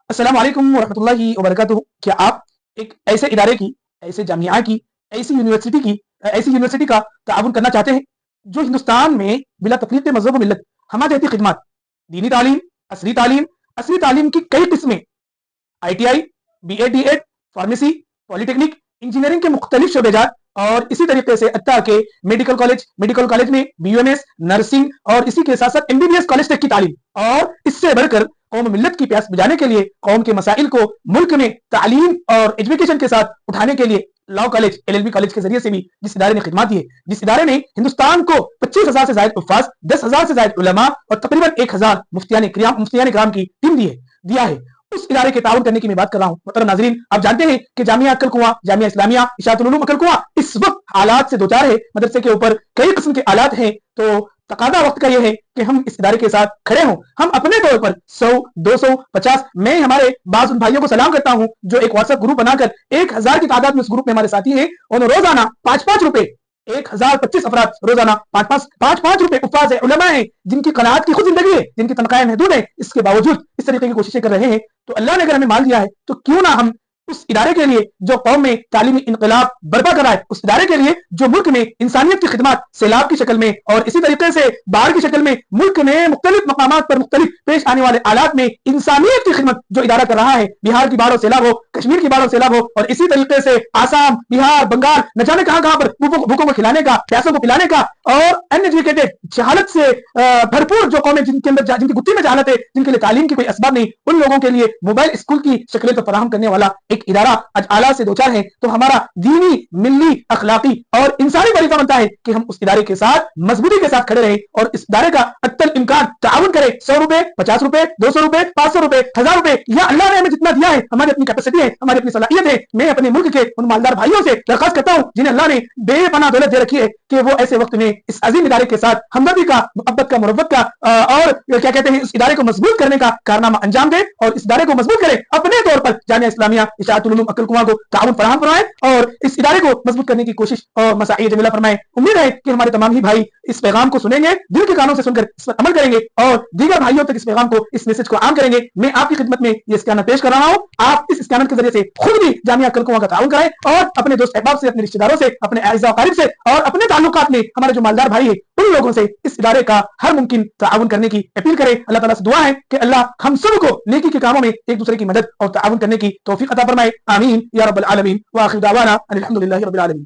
السلام علیکم ورحمۃ اللہ وبرکاتہ۔ کیا آپ ایک ایسے ادارے کی، ایسے جامعہ کی، ایسی یونیورسٹی کا تعاون کرنا چاہتے ہیں جو ہندوستان میں بلا تفریق مذہب و ملت ہمہ جہتی خدمات، دینی تعلیم، عصری تعلیم کی کئی قسمیں، I T I, B Ed D Ed, pharmacy, polytechnic, engineering کے مختلف شعبے جات اور اسی طریقے سے حتیٰ کہ میڈیکل کالج میں B U M S, nursing اور اسی کے ساتھ ساتھ MBBS کالج تک کی تعلیم، اور اس سے بڑھ کر قوم ملت کی پیاس بجانے کے لیے قوم کے مسائل کو ملک میں تعلیم اور ایجوکیشن کے ساتھ اٹھانے کے لیے لاء کالج، LLB کالج کے ذریعے سے بھی جس ادارے نے خدمات دی ہے، جس ادارے نے ہندوستان کو 25,000 سے زائد حفاظ، 10,000 سے زائد علماء اور تقریباً 1,000 مفتیان کرام کی ٹیم دیا ہے، اس ادارے کے تعاون کرنے کی میں بات کر رہا ہوں۔ محترم ناظرین، آپ جانتے ہیں کہ جامعہ عقل کنواں، جامعہ اسلامیہ اشاعت العلوم عقل کنواں اس وقت حالات سے دوچار ہے، مدرسے کے اوپر کئی قسم کے آلات ہیں، تو تقاضا وقت کا یہ ہے کہ ہم اس ادارے کے ساتھ کھڑے ہوں۔ ہم اپنے طور پر 100، 200، 50، میں ہمارے بعض ان بھائیوں کو سلام کرتا ہوں جو ایک واٹس ایپ گروپ بنا کر 1,000 کی تعداد میں اس گروپ میں ہمارے ساتھی ہیں، اور روزانہ 5-5 روپے، 1,025 افراد روزانہ 5-5 روپے حفاظ علماء ہیں جن کی قناعت کی خود زندگی ہے، جن کی تنخواہیں محدود ہیں، اس کے باوجود اس طریقے کی کوششیں کر رہے ہیں، تو اللہ نے اگر ہمیں مال دیا ہے تو کیوں نہ ہم اس ادارے کے لیے جو قوم میں تعلیمی انقلاب برپا کرائے، اس ادارے کے لیے جو ملک میں انسانیت کی خدمات سیلاب کی شکل میں اور اسی طریقے سے باڑھ کی شکل میں ملک میں مختلف مقامات پر مختلف پیش آنے والے حالات میں انسانیت کی خدمت جو ادارہ کر رہا ہے، بہار کی باڑھ و سیلاب ہو، کشمیر کی باڑھ و سیلاب ہو، اور اسی طریقے سے آسام، بہار، بنگال، نہ جانے کہاں پر بھوکوں کو کھلانے کا، پیاسوں کو پلانے کا، اور ان ایجوکیٹڈ جہالت سے بھرپور جو قومیں جن کی گتی میں جہالت ہے، جن کے لیے تعلیم کی کوئی اسباب نہیں، ان لوگوں کے لیے موبائل اسکول کی شکلیں تو فراہم کرنے والا ایک ادارہ آج اعلیٰ سے دوچار ہے، تو ہمارا دینی، ملی، اخلاقی اور انسانی وظیفہ بنتا ہے کہ ہم اس ادارے کے ساتھ مضبوطی کے ساتھ کھڑے رہیں اور اس ادارے کا حتی الامکان تعاون کریں۔ 100 روپے، 50 روپے، 200 روپے، 500 روپے، 1000 روپے، یا اللہ نے ہمیں جتنا دیا ہے، ہماری اپنی کیپیسٹی ہے، ہماری اپنی صلاحیت ہے، میں اپنے ملک کے ان مالدار بھائیوں سے درخواست کرتا ہوں جنہیں اللہ نے بے پناہ دولت دے رکھی ہے کہ وہ ایسے وقت میں اس عظیم ادارے کے ساتھ ہمدردی کا، محبت کا، مروت کا اور کیا کہتے ہیں اس ادارے کو مضبوط کرنے کا کارنامہ انجام دے، اور اس ادارے کو مضبوط کرے، اپنے طور پر جامعہ اسلامیہ اشاعت العلوم عقل کنواں کو تعاون فراہم فرمائے اور اس ادارے کو مضبوط کرنے کی کوشش اور مساعی جمیلہ فرمائے۔ امید ہے کہ ہمارے تمام ہی بھائی اس پیغام کو سنیں گے، دل کے کانوں سے سن کر اس پر عمل کریں گے اور دیگر بھائیوں تک اس پیغام کو، اس میسج کو عام کریں گے۔ میں آپ کی خدمت میں یہ اسکینر پیش کر رہا ہوں، آپ اس اسکینر کے ذریعے سے خود بھی جامعہ عقل کنواں کا تعاون کریں اور اپنے دوست احباب سے، اپنے رشتہ داروں سے، اپنے اعزاء و اقارب سے اور اپنے تعلقات میں ہمارے جو مالدار بھائی ہیں ان لوگوں سے اس ادارے کا ہر ممکن تعاون کرنے کی اپیل کریں۔ اللہ تعالیٰ سے دعا ہے کہ اللہ ہم سب کو نیکی کے کاموں میں ایک دوسرے کی مدد اور تعاون کرنے کی توفیق عطا فرمائے، آمین یا رب العالمین، وآخر دعوانا ان الحمد للہ رب العالمین۔